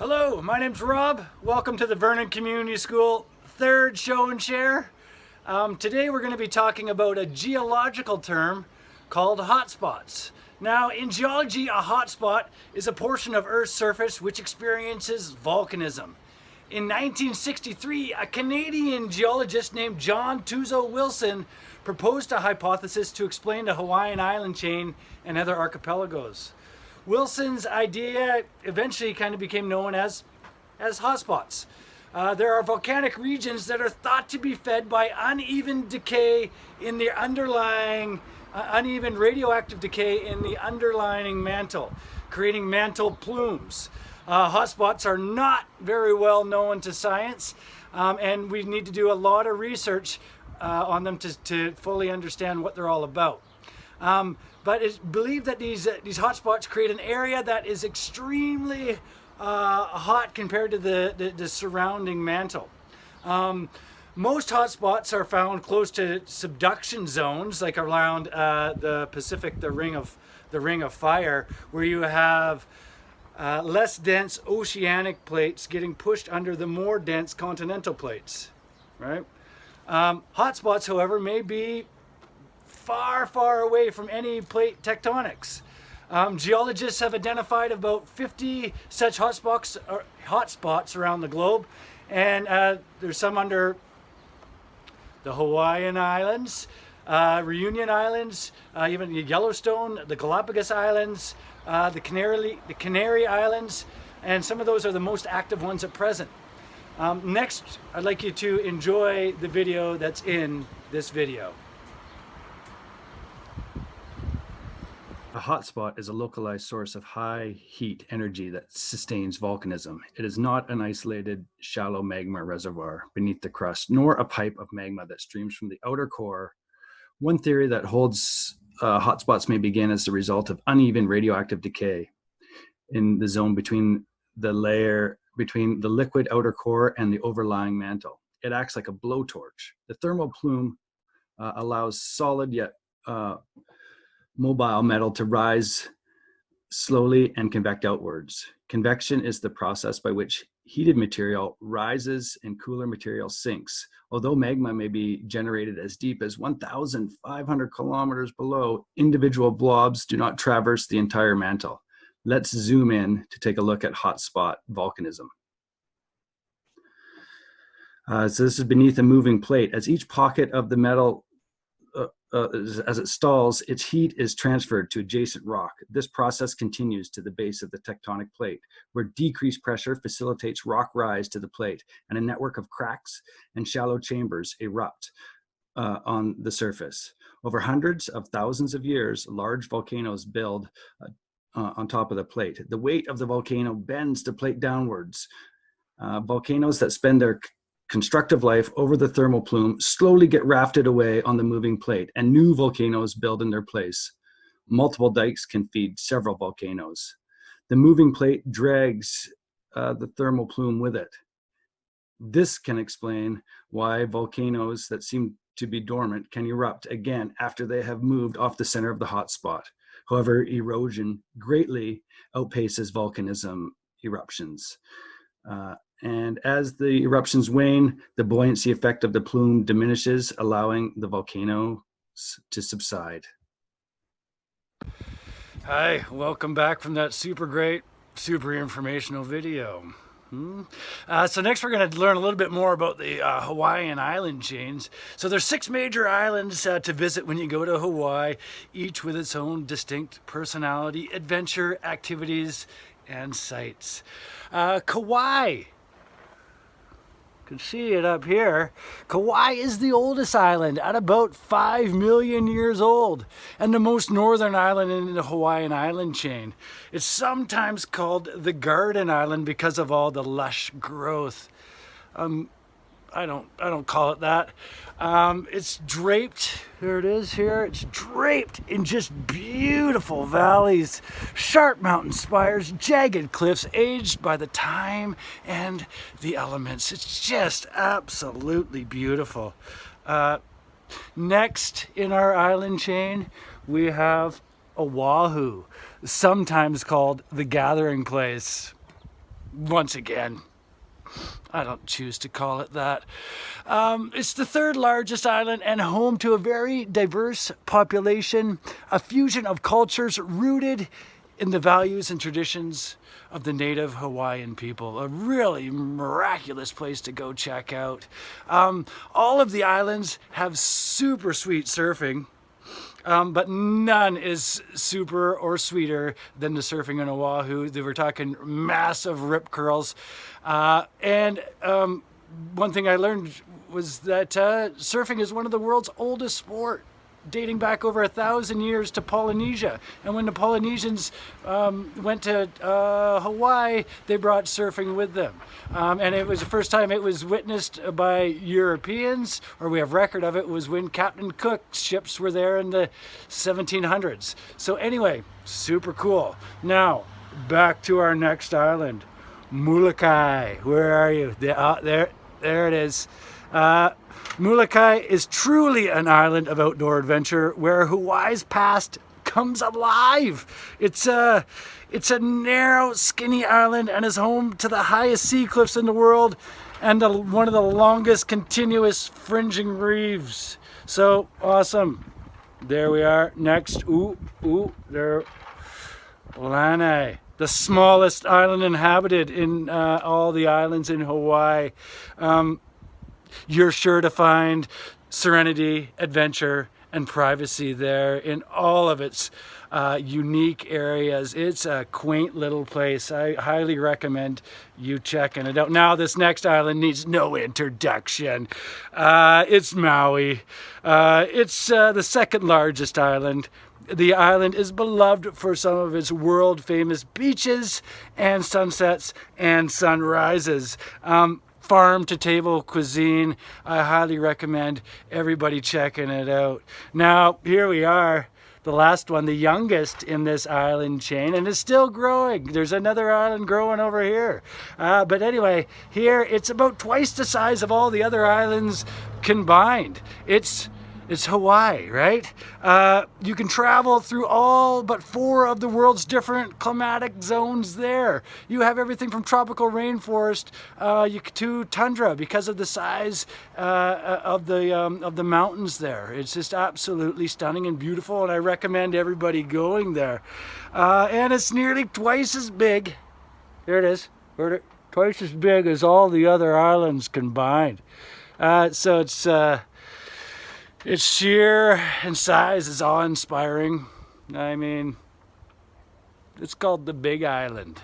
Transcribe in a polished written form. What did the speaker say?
Hello, my name's Rob. Welcome to the Vernon Community School third show and share. Today we're going to be talking about a geological term called hotspots. Now, in geology, a hotspot is a portion of Earth's surface which experiences volcanism. In 1963, a Canadian geologist named John Tuzo Wilson proposed a hypothesis to explain the Hawaiian Island chain and other archipelagos. Wilson's idea eventually kind of became known as hotspots. There are volcanic regions that are thought to be fed by uneven decay in the underlying, uneven radioactive decay in the underlying mantle, creating mantle plumes. Hotspots are not very well known to science, and we need to do a lot of research on them to fully understand what they're all about. But it's believed that these hotspots create an area that is extremely hot compared to the surrounding mantle. Most hotspots are found close to subduction zones, like around the Pacific, the Ring of Fire, where you have less dense oceanic plates getting pushed under the more dense continental plates, right? Hotspots, however, may be far away from any plate tectonics. Geologists have identified about 50 such hotspots around the globe, and there's some under the Hawaiian Islands, Reunion Islands, even Yellowstone, the Galapagos Islands, the Canary Islands, and some of those are the most active ones at present. Next, I'd like you to enjoy the video that's in this video. A hotspot is a localized source of high heat energy that sustains volcanism. It is not an isolated, shallow magma reservoir beneath the crust, nor a pipe of magma that streams from the outer core. One theory that holds hotspots may begin as the result of uneven radioactive decay in the zone between the liquid outer core and the overlying mantle. It acts like a blowtorch. The thermal plume allows solid yet mobile metal to rise slowly and convect outwards. Convection is the process by which heated material rises and cooler material sinks. Although magma may be generated as deep as 1,500 kilometers below, individual blobs do not traverse the entire mantle. Let's zoom in to take a look at hotspot volcanism. So this is beneath a moving plate. As each pocket of the metal as it stalls, its heat is transferred to adjacent rock. This process continues to the base of the tectonic plate, where decreased pressure facilitates rock rise to the plate, and a network of cracks and shallow chambers erupt on the surface. Over hundreds of thousands of years, large volcanoes build on top of the plate. The weight of the volcano bends the plate downwards. Volcanoes that spend their constructive life over the thermal plume slowly get rafted away on the moving plate, and new volcanoes build in their place. Multiple dikes can feed several volcanoes. The moving plate drags the thermal plume with it. This can explain why volcanoes that seem to be dormant can erupt again after they have moved off the center of the hotspot. However, erosion greatly outpaces volcanism eruptions. And as the eruptions wane, the buoyancy effect of the plume diminishes, allowing the volcano to subside. Hi, welcome back from that super informational video. So next we're going to learn a little bit more about the Hawaiian island chains. So there's 6 major islands to visit when you go to Hawaii, each with its own distinct personality, adventure, activities, and sites. Kauai. You can see it up here. Kauai is the oldest island at about 5 million years old and the most northern island in the Hawaiian island chain. It's sometimes called the Garden Island because of all the lush growth. I don't call it that. It's draped, here it is here, it's draped in just beautiful valleys, sharp mountain spires, jagged cliffs, aged by the time and the elements. It's just absolutely beautiful. Next in our island chain, we have Oahu, sometimes called the gathering place. once again, I don't choose to call it that. It's the third largest island and home to a very diverse population, a fusion of cultures rooted in the values and traditions of the native Hawaiian people. A really miraculous place to go check out. All of the islands have super sweet surfing. But none is super or sweeter than the surfing in Oahu. They were talking massive rip curls. And one thing I learned was that surfing is one of the world's oldest sport, dating back over 1,000 years to Polynesia. And when the Polynesians went to Hawaii, they brought surfing with them. And it was the first time it was witnessed by Europeans, or we have record of it, was when Captain Cook's ships were there in the 1700s. So anyway, super cool. Now, back to our next island, Molokai. Where are you? There it is. Molokai is truly an island of outdoor adventure where Hawaii's past comes alive. It's a narrow, skinny island and is home to the highest sea cliffs in the world and one of the longest continuous fringing reefs. So awesome. There we are. Next. There. Lanai, the smallest island inhabited in all the islands in Hawaii. You're sure to find serenity, adventure, and privacy there in all of its unique areas. It's a quaint little place. I highly recommend you checking it out. Now, this next island needs no introduction. It's Maui. It's the second largest island. The island is beloved for some of its world-famous beaches and sunsets and sunrises. Farm-to-table cuisine. I highly recommend everybody checking it out. Now, here we are, the last one, the youngest in this island chain, and it's still growing. There's another island growing over here. But anyway, here it's about twice the size of all the other islands combined. It's Hawaii, right? You can travel through all but 4 of the world's different climatic zones there. You have everything from tropical rainforest to tundra because of the size of the mountains there. It's just absolutely stunning and beautiful, and I recommend everybody going there. And it's nearly twice as big. There it is. Twice as big as all the other islands combined. So its sheer and size is awe-inspiring. I mean, it's called the Big Island.